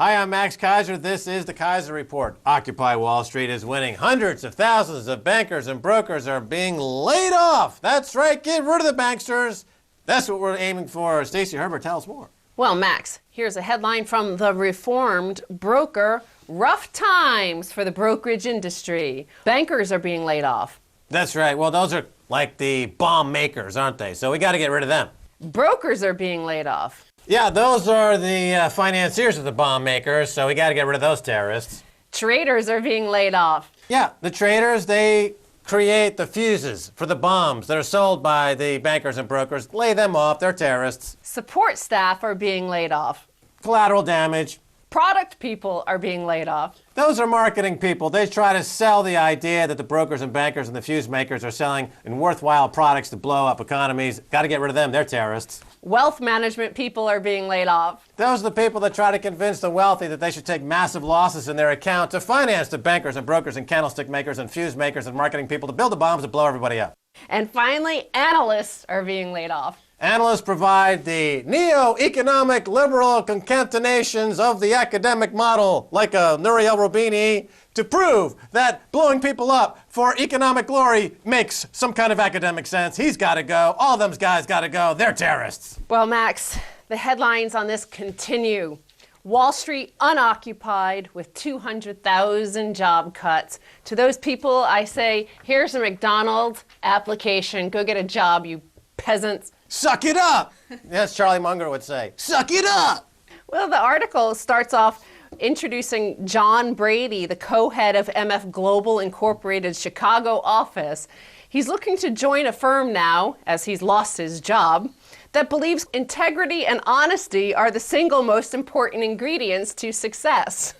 Hi, I'm Max Keiser. This is the Keiser Report. Occupy Wall Street is winning. Hundreds of thousands of bankers and brokers are being laid off. That's right, get rid of the banksters. That's what we're aiming for. Stacy Herbert, tell us more. Well, Max, here's a headline from the Reformed Broker. Rough times for the brokerage industry. Bankers are being laid off. That's right. Well, those are like the bomb makers, aren't they? So we got to get rid of them. Brokers are being laid off. Yeah, those are the financiers of the bomb makers, so we got to get rid of those terrorists. Traders are being laid off. Yeah, the traders, they create the fuses for the bombs that are sold by the bankers and brokers. Lay them off, they're terrorists. Support staff are being laid off. Collateral damage. Product people are being laid off. Those are marketing people. They try to sell the idea that the brokers and bankers and the fuse makers are selling in worthwhile products to blow up economies. Got to get rid of them. They're terrorists. Wealth management people are being laid off. Those are the people that try to convince the wealthy that they should take massive losses in their account to finance the bankers and brokers and candlestick makers and fuse makers and marketing people to build the bombs that blow everybody up. And finally, analysts are being laid off. Analysts provide the neo-economic liberal concatenations of the academic model, like a Nouriel Roubini, to prove that blowing people up for economic glory makes some kind of academic sense. He's got to go. All them guys got to go. They're terrorists. Well, Max, the headlines on this continue. Wall Street unoccupied with 200,000 job cuts. To those people, I say, here's a McDonald's application. Go get a job, you peasants. Suck it up! Yes, Charlie Munger would say. Suck it up! Well, the article starts off introducing John Brady, the co-head of MF Global Incorporated's Chicago office. He's looking to join a firm now, as he's lost his job, that believes integrity and honesty are the single most important ingredients to success.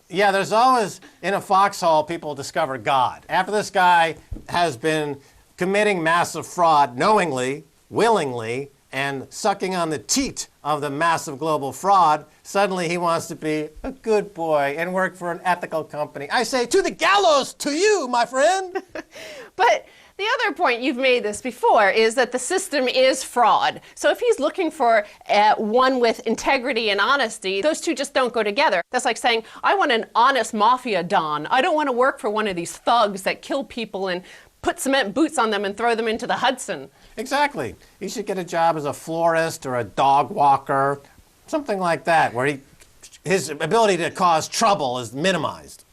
Yeah, there's always, in a foxhole, people discover God. After this guy has been committing massive fraud knowingly, willingly, and sucking on the teat of the massive global fraud, suddenly he wants to be a good boy and work for an ethical company. I say, to the gallows to you, my friend! But the other point, you've made this before, is that the system is fraud. So if he's looking for one with integrity and honesty, those two just don't go together. That's like saying, I want an honest mafia don. I don't want to work for one of these thugs that kill people and put cement boots on them and throw them into the Hudson. Exactly. He should get a job as a florist or a dog walker, something like that, where his ability to cause trouble is minimized.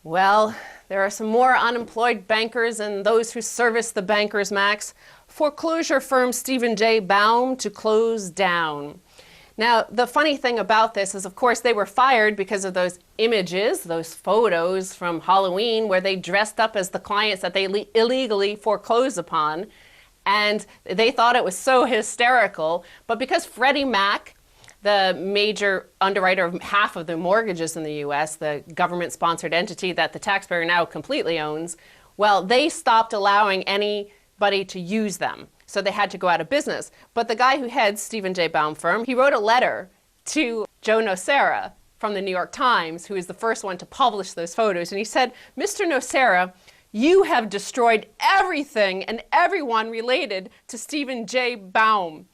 Well, there are some more unemployed bankers and those who service the bankers, Max. Foreclosure firm Stephen J. Baum to close down. Now, the funny thing about this is, of course, they were fired because of those images, those photos from Halloween where they dressed up as the clients that they illegally foreclosed upon. And they thought it was so hysterical. But because Freddie Mac, the major underwriter of half of the mortgages in the U.S., the government-sponsored entity that the taxpayer now completely owns, well, they stopped allowing anybody to use them. So they had to go out of business. But the guy who heads Stephen J. Baum firm, he wrote a letter to Joe Nocera from the New York Times, who is the first one to publish those photos. And he said, Mr. Nocera, you have destroyed everything and everyone related to Stephen J. Baum.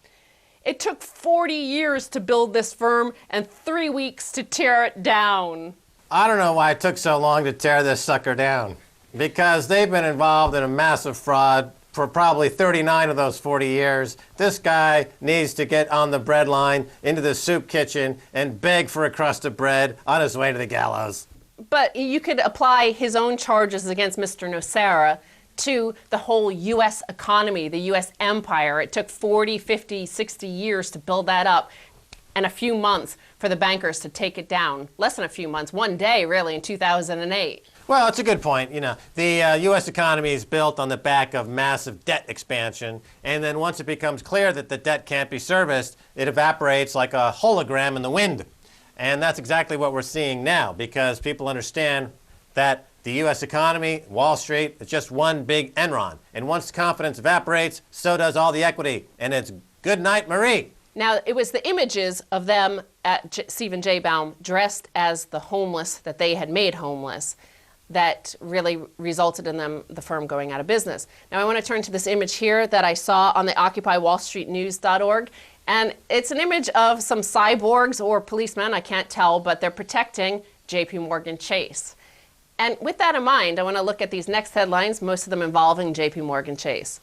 It took 40 years to build this firm and 3 weeks to tear it down. I don't know why it took so long to tear this sucker down. Because they've been involved in a massive fraud for probably 39 of those 40 years. This guy needs to get on the bread line into the soup kitchen and beg for a crust of bread on his way to the gallows. But you could apply his own charges against Mr. Nocera to the whole U.S. economy, the U.S. empire. It took 40, 50, 60 years to build that up and a few months for the bankers to take it down. Less than a few months, one day really in 2008. Well, it's a good point. You know, the U.S. economy is built on the back of massive debt expansion, and then once it becomes clear that the debt can't be serviced, it evaporates like a hologram in the wind. And that's exactly what we're seeing now, because people understand that the U.S. economy, Wall Street, is just one big Enron. And once confidence evaporates, so does all the equity. And it's good night, Marie. Now, it was the images of them at Stephen J. Baum dressed as the homeless that they had made homeless that really resulted in the firm going out of business. Now, I want to turn to this image here that I saw on the OccupyWallStreetNews.org. And it's an image of some cyborgs or policemen, I can't tell, but they're protecting JP Morgan Chase. And with that in mind, I want to look at these next headlines, most of them involving JP Morgan Chase.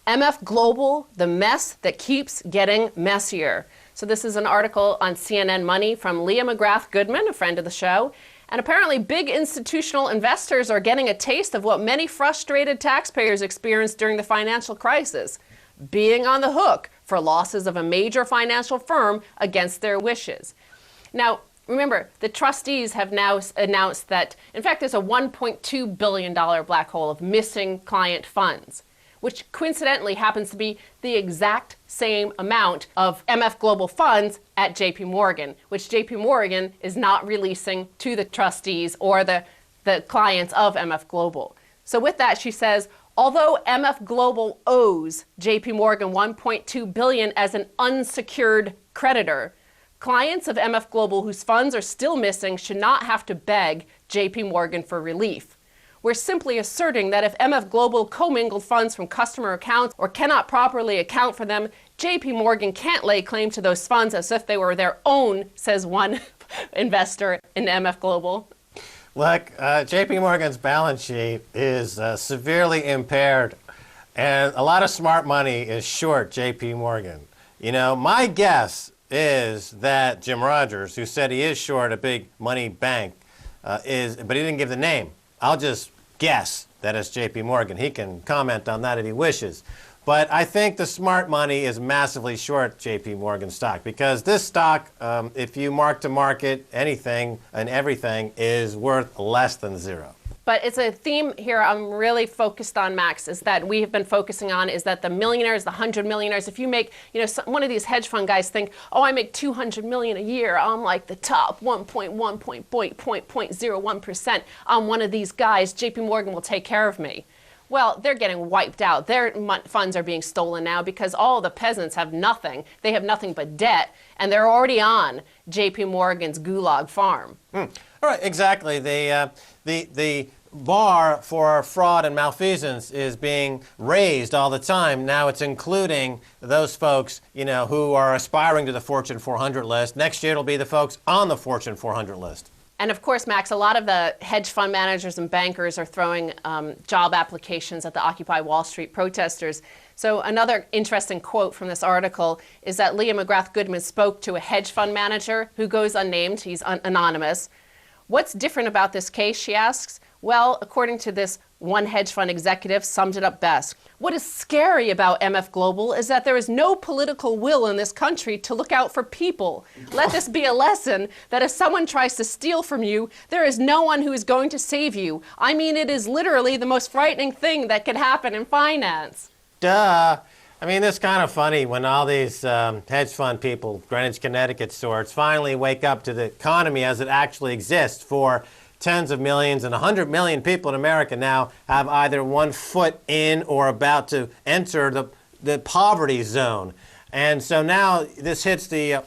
MF Global, the mess that keeps getting messier. So this is an article on CNN Money from Leah McGrath Goodman, a friend of the show. And apparently big institutional investors are getting a taste of what many frustrated taxpayers experienced during the financial crisis, being on the hook for losses of a major financial firm against their wishes. Now, remember, the trustees have now announced that, in fact, there's a $1.2 billion black hole of missing client funds, which coincidentally happens to be the exact same amount of MF Global funds at JP Morgan, which JP Morgan is not releasing to the trustees or the clients of MF Global. So with that, she says, although MF Global owes JP Morgan $1.2 billion as an unsecured creditor, clients of MF Global whose funds are still missing should not have to beg JP Morgan for relief. We're simply asserting that if MF Global commingled funds from customer accounts or cannot properly account for them, JP Morgan can't lay claim to those funds as if they were their own, says one investor in MF Global. Look, JP Morgan's balance sheet is severely impaired, and a lot of smart money is short JP Morgan. You know, my guess is that Jim Rogers, who said he is short a big money bank, but he didn't give the name. I'll just guess that it's JP Morgan. He can comment on that if he wishes. But I think the smart money is massively short JP Morgan stock, because this stock, if you mark to market anything and everything, is worth less than zero. But it's a theme here I'm really focused on, Max, is that we have been focusing on is that the millionaires, the 100 millionaires, if you make, one of these hedge fund guys think, oh, I make 200 million a year, I'm like the top 1.01%, I'm one of these guys, JP Morgan will take care of me. Well, they're getting wiped out. Their funds are being stolen now because all the peasants have nothing. They have nothing but debt, and they're already on JP Morgan's gulag farm. All right, exactly. The bar for fraud and malfeasance is being raised all the time. Now it's including those folks, who are aspiring to the Fortune 400 list. Next year it'll be the folks on the Fortune 400 list. And of course, Max, a lot of the hedge fund managers and bankers are throwing job applications at the Occupy Wall Street protesters. So another interesting quote from this article is that Leah McGrath Goodman spoke to a hedge fund manager who goes unnamed. He's anonymous. What's different about this case, she asks? Well, according to this one hedge fund executive, summed it up best. What is scary about MF Global is that there is no political will in this country to look out for people. Let this be a lesson that if someone tries to steal from you, there is no one who is going to save you. I mean, it is literally the most frightening thing that could happen in finance. Duh. I mean, it's kind of funny when all these hedge fund people, Greenwich, Connecticut sorts, finally wake up to the economy as it actually exists for tens of millions and 100 million people in America now have either one foot in or about to enter the poverty zone. And so now this hits the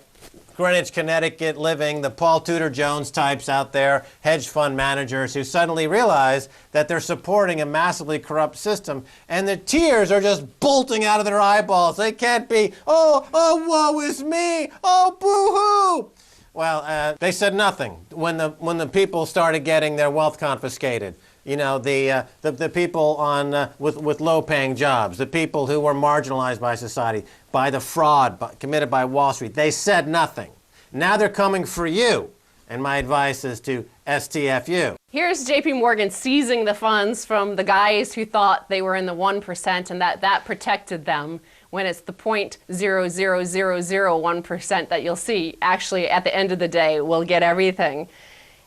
Greenwich, Connecticut living, the Paul Tudor Jones types out there, hedge fund managers who suddenly realize that they're supporting a massively corrupt system, and the tears are just bolting out of their eyeballs. They can't be, oh, woe is me, oh, boo-hoo. Well, they said nothing when the people started getting their wealth confiscated. The people on with low-paying jobs, the people who were marginalized by society, by the fraud committed by Wall Street. They said nothing. Now they're coming for you, and my advice is to STFU. Here's JP Morgan seizing the funds from the guys who thought they were in the 1% and that protected them, when it's the 0.00001% that you'll see actually at the end of the day will get everything.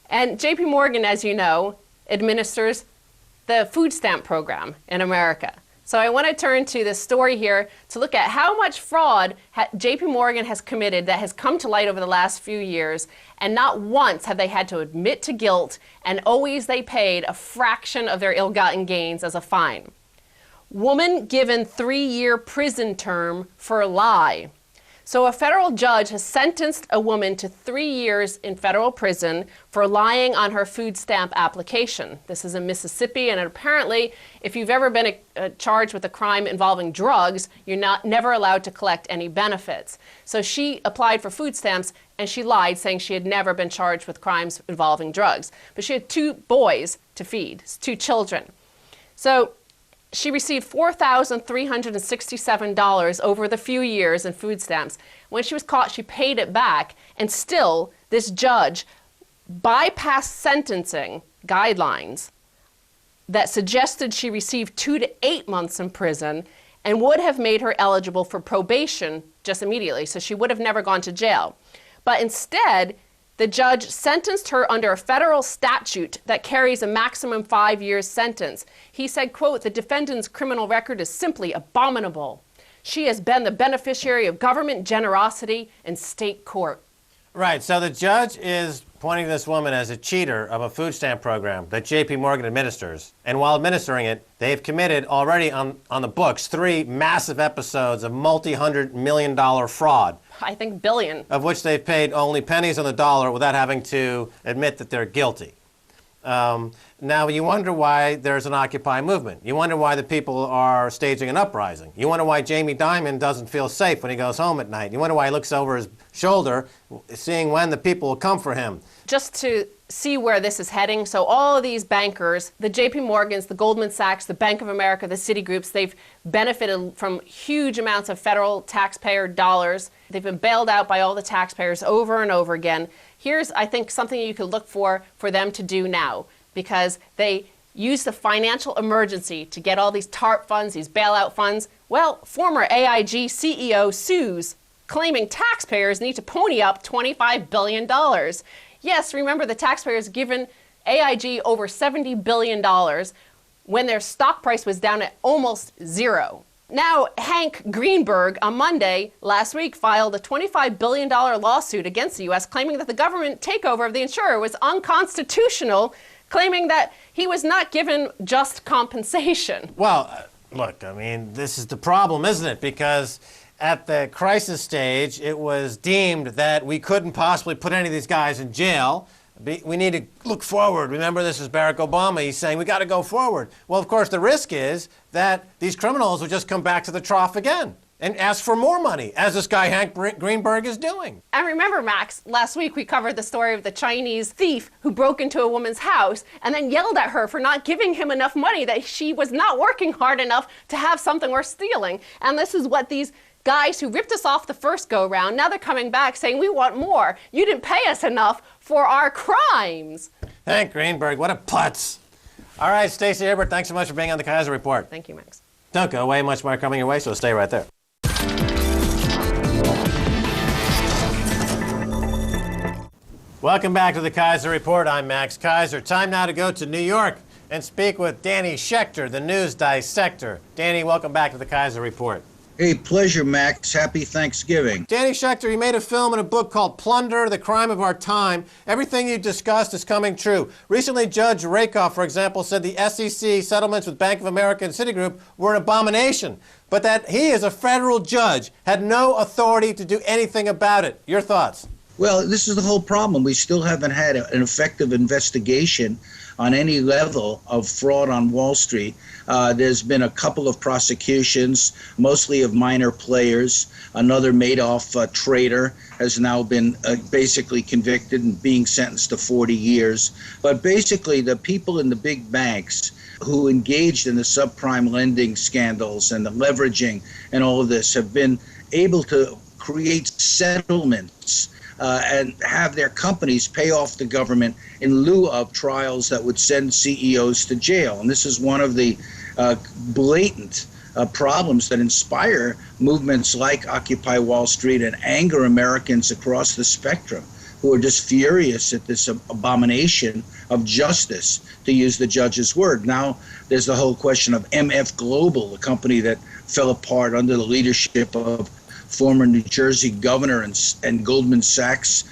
And JP Morgan, as you know, administers the food stamp program in America. So I want to turn to this story here to look at how much fraud JP Morgan has committed that has come to light over the last few years, and not once have they had to admit to guilt, and always they paid a fraction of their ill-gotten gains as a fine. Woman given 3-year prison term for lie. So a federal judge has sentenced a woman to 3 years in federal prison for lying on her food stamp application. This is in Mississippi, and apparently, if you've ever been charged with a crime involving drugs, you're never allowed to collect any benefits. So she applied for food stamps, and she lied, saying she had never been charged with crimes involving drugs. But she had 2 boys to feed, 2 children. So she received $4,367 over the few years in food stamps. When she was caught, she paid it back, and still this judge bypassed sentencing guidelines that suggested she receive 2 to 8 months in prison and would have made her eligible for probation just immediately, so she would have never gone to jail. But instead, the judge sentenced her under a federal statute that carries a maximum 5 years sentence. He said, quote, "The defendant's criminal record is simply abominable. She has been the beneficiary of government generosity in state court." Right, so the judge is pointing to this woman as a cheater of a food stamp program that J.P. Morgan administers. And while administering it, they've committed already on the books 3 massive episodes of multi-hundred-million-dollar fraud. I think billion. Of which they've paid only pennies on the dollar without having to admit that they're guilty. Now, you wonder why there's an Occupy movement. You wonder why the people are staging an uprising. You wonder why Jamie Dimon doesn't feel safe when he goes home at night. You wonder why he looks over his shoulder, seeing when the people will come for him. Just to see where this is heading, so all of these bankers, the J.P. Morgans, the Goldman Sachs, the Bank of America, the Citigroups, they've benefited from huge amounts of federal taxpayer dollars. They've been bailed out by all the taxpayers over and over again. Here's, I think, something you could look for them to do now, because they use the financial emergency to get all these TARP funds, these bailout funds. Well, former AIG CEO sues, claiming taxpayers need to pony up $25 billion. Yes, remember the taxpayers given AIG over $70 billion when their stock price was down at almost zero. Now, Hank Greenberg on Monday last week filed a $25 billion lawsuit against the U.S. claiming that the government takeover of the insurer was unconstitutional, claiming that he was not given just compensation. Well, look, I mean, this is the problem, isn't it? Because at the crisis stage, it was deemed that we couldn't possibly put any of these guys in jail. We need to look forward. Remember, this is Barack Obama. He's saying we got to go forward. Well, of course, the risk is that these criminals will just come back to the trough again and ask for more money, as this guy Hank Greenberg is doing. And remember, Max, last week we covered the story of the Chinese thief who broke into a woman's house and then yelled at her for not giving him enough money, that she was not working hard enough to have something worth stealing. And this is what these guys who ripped us off the first go-round, now they're coming back saying, we want more. You didn't pay us enough for our crimes. Hank Greenberg, what a putz. All right, Stacy Herbert, thanks so much for being on the Keiser Report. Thank you, Max. Don't go away, much more coming your way, so stay right there. Welcome back to the Keiser Report. I'm Max Keiser. Time now to go to New York and speak with Danny Schechter, the news dissector. Danny, welcome back to the Keiser Report. Hey, pleasure, Max. Happy Thanksgiving. Danny Schechter, you made a film and a book called Plunder, The Crime of Our Time. Everything you discussed is coming true. Recently, Judge Rakoff, for example, said the SEC settlements with Bank of America and Citigroup were an abomination, but that he, as a federal judge, had no authority to do anything about it. Your thoughts? Well, this is the whole problem. We still haven't had an effective investigation on any level of fraud on Wall Street. There's been a couple of prosecutions, mostly of minor players. Another Madoff trader has now been basically convicted and being sentenced to 40 years. But basically, the people in the big banks who engaged in the subprime lending scandals and the leveraging and all of this have been able to create settlements and have their companies pay off the government in lieu of trials that would send CEOs to jail. And this is one of the blatant problems that inspire movements like Occupy Wall Street and anger Americans across the spectrum who are just furious at this abomination of justice, to use the judge's word. Now there's the whole question of MF Global, the company that fell apart under the leadership of former New Jersey governor and Goldman Sachs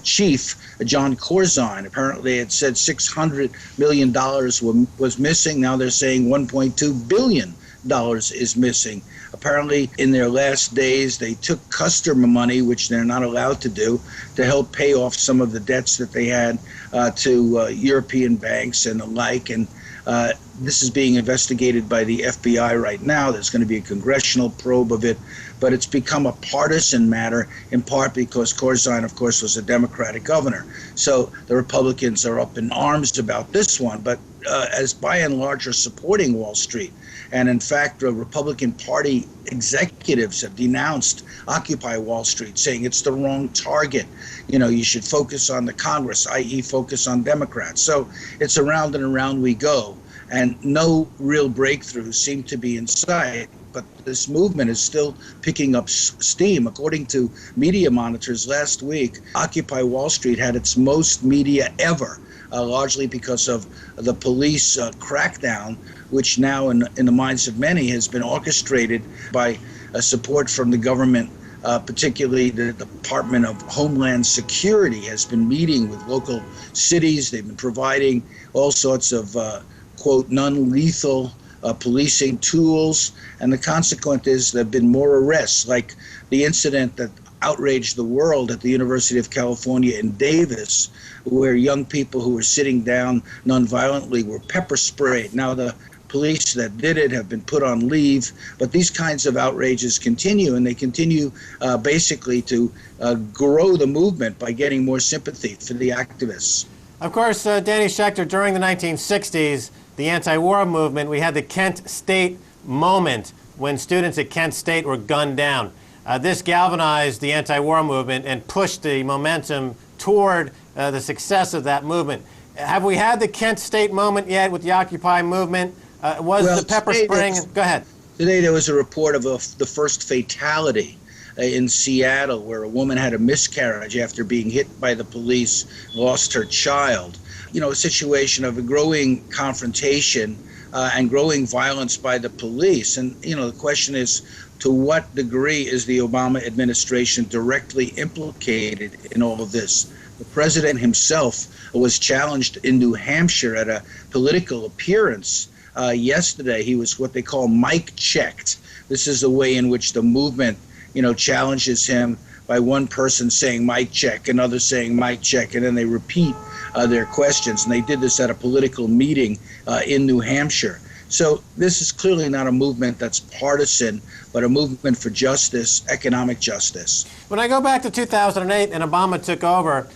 chief, John Corzine. Apparently it said $600 million was missing. Now they're saying $1.2 billion is missing. Apparently, in their last days, they took customer money, which they're not allowed to do, to help pay off some of the debts that they had to European banks and the like. And this is being investigated by the FBI right now. There's going to be a congressional probe of it, but it's become a partisan matter, in part because Corzine, of course, was a Democratic governor. So the Republicans are up in arms about this one, but as by and large are supporting Wall Street. And in fact, Republican Party executives have denounced Occupy Wall Street, saying it's the wrong target. You know, you should focus on the Congress, i.e. focus on Democrats. So it's around and around we go. And no real breakthroughs seem to be in sight. But this movement is still picking up steam. According to media monitors last week, Occupy Wall Street had its most media ever, largely because of the police crackdown, which now in the minds of many has been orchestrated by support from the government. Particularly the Department of Homeland Security has been meeting with local cities. They've been providing all sorts of, quote, non-lethal policing tools. And the consequence is there have been more arrests, like the incident that outraged the world at the University of California in Davis, where young people who were sitting down nonviolently were pepper sprayed. Now the police that did it have been put on leave, but these kinds of outrages continue, and they continue basically to grow the movement by getting more sympathy for the activists. Of course, Danny Schechter, during the 1960s, the anti-war movement, we had the Kent State moment when students at Kent State were gunned down. This galvanized the anti-war movement and pushed the momentum toward the success of that movement. Have we had the Kent State moment yet with the Occupy movement? The pepper spraying? Go ahead. Today there was a report of the first fatality in Seattle, where a woman had a miscarriage after being hit by the police, lost her child. You know, a situation of a growing confrontation and growing violence by the police. And, you know, the question is, to what degree is the Obama administration directly implicated in all of this? The president himself was challenged in New Hampshire at a political appearance yesterday. He was what they call mic checked. This is the way in which the movement, you know, challenges him by one person saying mic check, another saying mic check, and then they repeat their questions. And they did this at a political meeting in New Hampshire. So this is clearly not a movement that's partisan, but a movement for justice, economic justice. When I go back to 2008 and Obama took over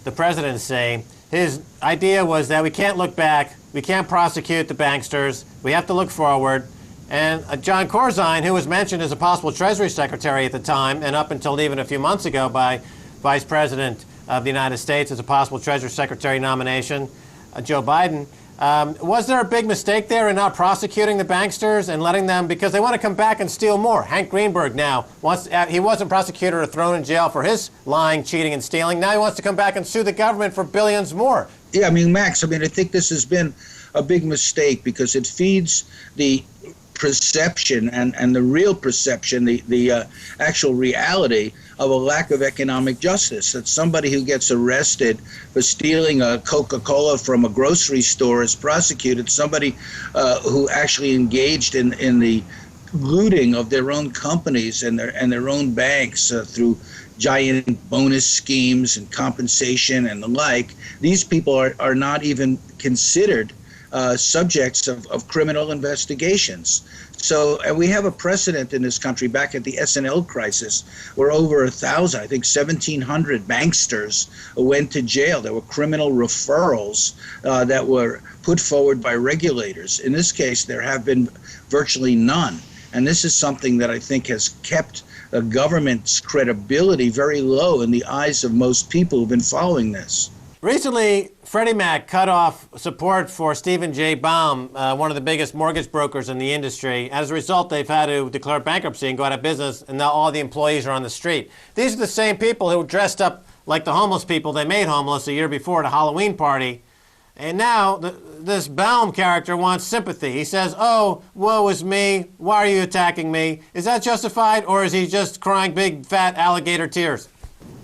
the presidency, his idea was that we can't look back, we can't prosecute the banksters, we have to look forward. And John Corzine, who was mentioned as a possible Treasury Secretary at the time, and up until even a few months ago by Vice President of the United States as a possible Treasury Secretary nomination, Joe Biden, was there a big mistake there in not prosecuting the banksters and letting them, because they want to come back and steal more? Hank Greenberg now, he wasn't prosecuted or thrown in jail for his lying, cheating, and stealing. Now he wants to come back and sue the government for billions more. Yeah, I mean, Max, I think this has been a big mistake because it feeds the perception and the real perception, the actual reality of a lack of economic justice. That somebody who gets arrested for stealing a Coca-Cola from a grocery store is prosecuted. Somebody who actually engaged in the looting of their own companies and their own banks through giant bonus schemes and compensation and the like, these people are not even considered subjects of criminal investigations. So, and we have a precedent in this country back at the S&L crisis where over 1,000, I think 1,700 banksters went to jail. There were criminal referrals that were put forward by regulators. In this case, there have been virtually none. And this is something that I think has kept the government's credibility very low in the eyes of most people who've been following this. Recently, Freddie Mac cut off support for Stephen J. Baum, one of the biggest mortgage brokers in the industry. As a result, they've had to declare bankruptcy and go out of business, and now all the employees are on the street. These are the same people who dressed up like the homeless people they made homeless a year before at a Halloween party. And now this Baum character wants sympathy. He says, "Oh, woe is me. Why are you attacking me?" Is that justified, or is he just crying big, fat alligator tears?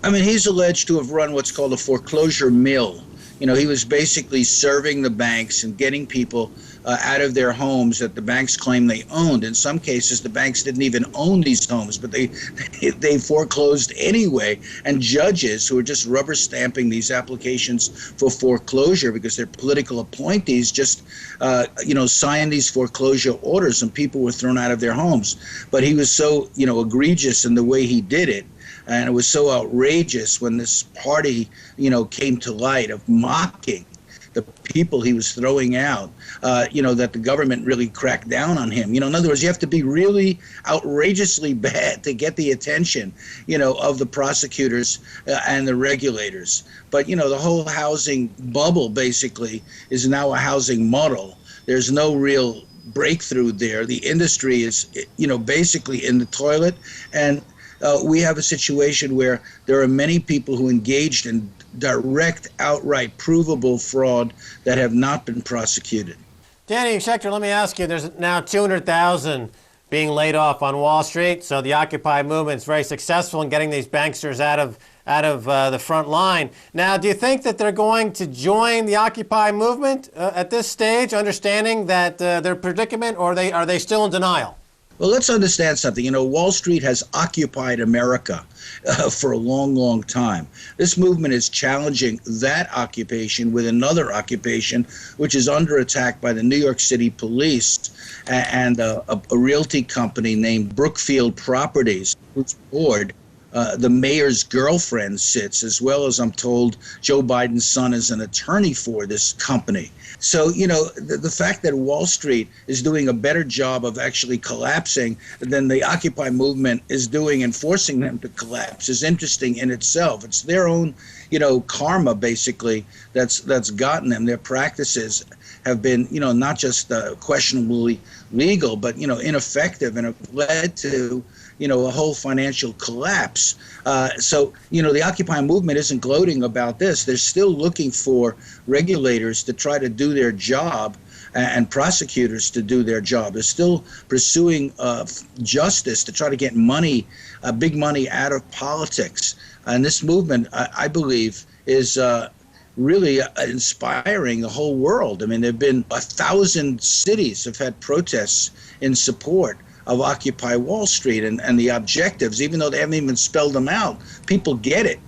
I mean, he's alleged to have run what's called a foreclosure mill. You know, he was basically serving the banks and getting people out of their homes that the banks claim they owned. In some cases, the banks didn't even own these homes, but they foreclosed anyway. And judges who are just rubber stamping these applications for foreclosure because they're political appointees just, signed these foreclosure orders, and people were thrown out of their homes. But he was so, egregious in the way he did it. And it was so outrageous when this party, came to light of mocking the people he was throwing out, that the government really cracked down on him. In other words, you have to be really outrageously bad to get the attention, of the prosecutors and the regulators. But, the whole housing bubble basically is now a housing muddle. There's no real breakthrough there. The industry is, basically in the toilet. And we have a situation where there are many people who engaged in direct, outright, provable fraud that have not been prosecuted. Danny Schechter, let me ask you, there's now 200,000 being laid off on Wall Street, so the Occupy movement is very successful in getting these banksters out of the front line. Now, do you think that they're going to join the Occupy movement at this stage, understanding that their predicament, or are they still in denial? Well, let's understand something. Wall Street has occupied America for a long, long time. This movement is challenging that occupation with another occupation, which is under attack by the New York City police and a realty company named Brookfield Properties, whose board the mayor's girlfriend sits, as well as, I'm told, Joe Biden's son is an attorney for this company. So, the fact that Wall Street is doing a better job of actually collapsing than the Occupy movement is doing and forcing them to collapse is interesting in itself. It's their own, karma, basically, that's gotten them. Their practices have been, not just questionably legal, but, ineffective, and have led to a whole financial collapse. So, the Occupy movement isn't gloating about this. They're still looking for regulators to try to do their job and prosecutors to do their job. They're still pursuing justice to try to get money, big money, out of politics. And this movement, I believe, is really inspiring the whole world. I mean, there have been 1,000 cities have had protests in support of Occupy Wall Street and the objectives, even though they haven't even spelled them out. People get it,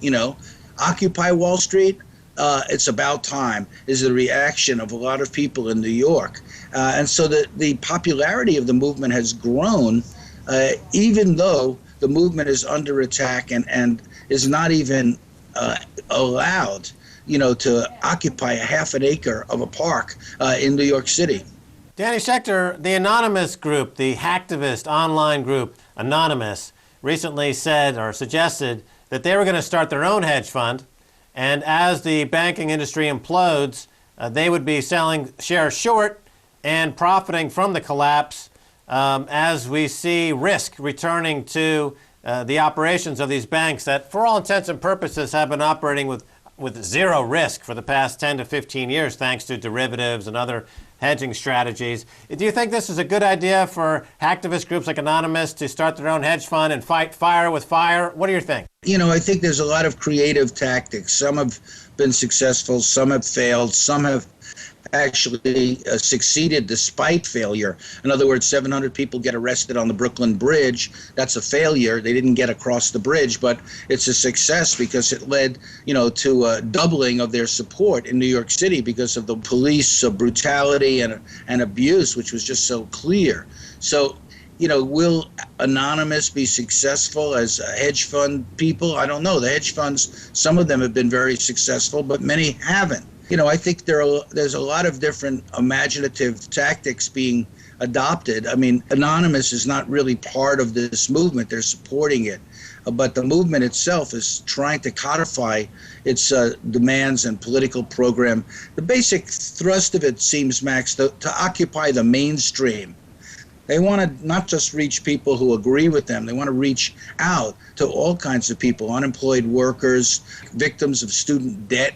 Occupy Wall Street, it's about time, is the reaction of a lot of people in New York. And so the popularity of the movement has grown, even though the movement is under attack and is not even allowed, to occupy a half an acre of a park in New York City. Danny Schechter, the anonymous group, the hacktivist online group Anonymous, recently said or suggested that they were going to start their own hedge fund, and as the banking industry implodes, they would be selling shares short and profiting from the collapse as we see risk returning to the operations of these banks that, for all intents and purposes, have been operating with zero risk for the past 10 to 15 years, thanks to derivatives and other hedging strategies. Do you think this is a good idea for hacktivist groups like Anonymous to start their own hedge fund and fight fire with fire? What do you think? I think there's a lot of creative tactics. Some have been successful, some have failed, some have actually succeeded despite failure. In other words, 700 people get arrested on the Brooklyn Bridge. That's a failure. They didn't get across the bridge, but it's a success because it led, to a doubling of their support in New York City because of the police brutality and abuse, which was just so clear. So, will Anonymous be successful as hedge fund people? I don't know. The hedge funds, some of them have been very successful, but many haven't. I think there's a lot of different imaginative tactics being adopted. I mean, Anonymous is not really part of this movement. They're supporting it. But the movement itself is trying to codify its demands and political program. The basic thrust of it seems, Max, to occupy the mainstream. They want to not just reach people who agree with them. They want to reach out to all kinds of people, unemployed workers, victims of student debt,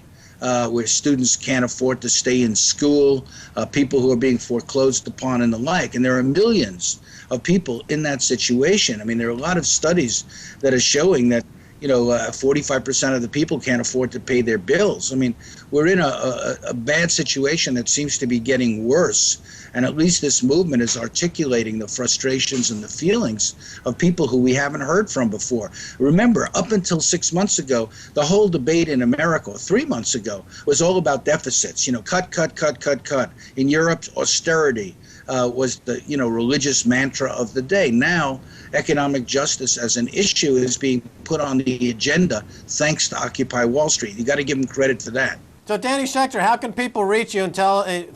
where students can't afford to stay in school, people who are being foreclosed upon and the like. And there are millions of people in that situation. I mean, there are a lot of studies that are showing that, 45% of the people can't afford to pay their bills. I mean, we're in a bad situation that seems to be getting worse. And at least this movement is articulating the frustrations and the feelings of people who we haven't heard from before. Remember, up until 6 months ago, the whole debate in America, 3 months ago, was all about deficits. Cut, cut, cut, cut, cut. In Europe, austerity was the religious mantra of the day. Now, economic justice as an issue is being put on the agenda thanks to Occupy Wall Street. You got to give them credit for that. So, Danny Schechter, how can people reach you and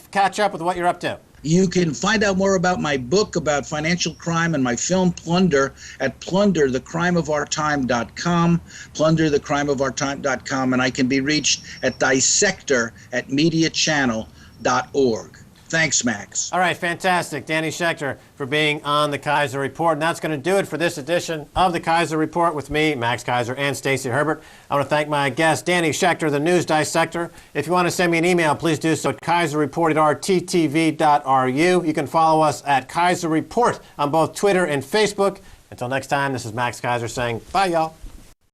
catch up with what you're up to? You can find out more about my book about financial crime and my film Plunder at plunderthecrimeofourtime.com, plunderthecrimeofourtime.com, and I can be reached at dissector@mediachannel.org. Thanks, Max. All right, fantastic. Danny Schechter for being on the Keiser Report. And that's going to do it for this edition of the Keiser Report with me, Max Keiser, and Stacy Herbert. I want to thank my guest, Danny Schechter, the news dissector. If you want to send me an email, please do so at keiserreport@rttv.ru. You can follow us at Keiser Report on both Twitter and Facebook. Until next time, this is Max Keiser saying bye, y'all.